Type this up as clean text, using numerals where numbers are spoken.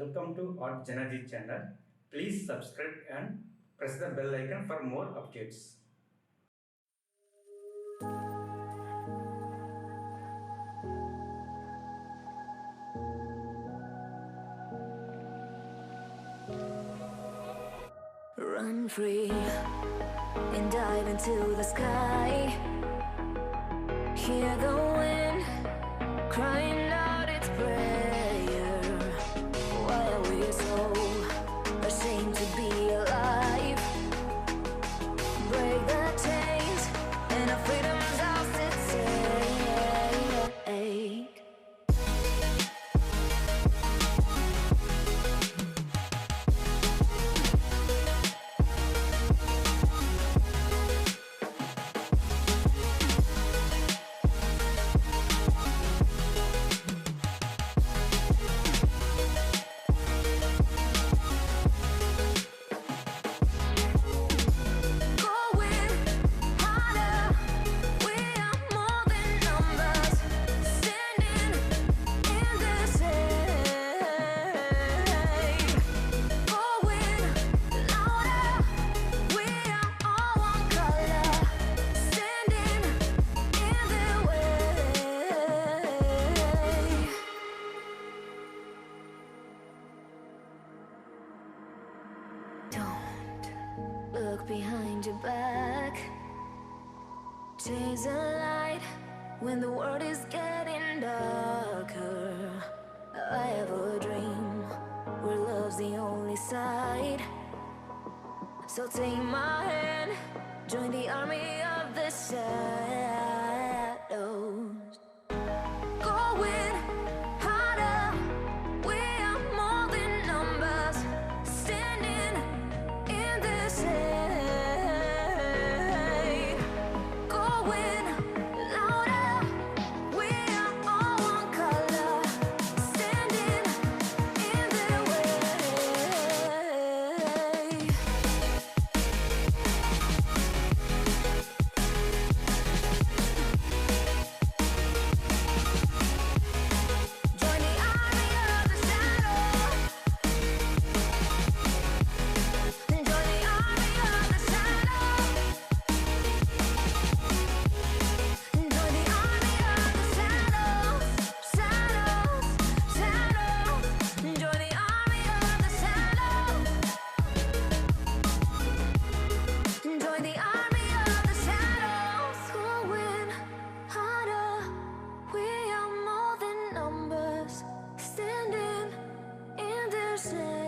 Welcome to Art Janaji channel. Please subscribe and press the bell icon for more updates. Run free and dive into the sky. Hear the wind crying out its prayer. Why are we so ashamed to be alive? Break the chains and our freedom's ours to take. Look behind your back. Chase a light when the world is getting darker. I have a dream where love's the only side. So take my hand, join the army of the shadows. Going harder, we are more than numbers. Standing in this hate. Going louder, we are all one color. Standing in their way. Join the army of the shadows. Join the army of the shadows. Join the army of the shadows. Shadows, shadows. Join the army of the shadows. Join the army of the shadows. Going harder, we are more than numbers. Standing in their shade.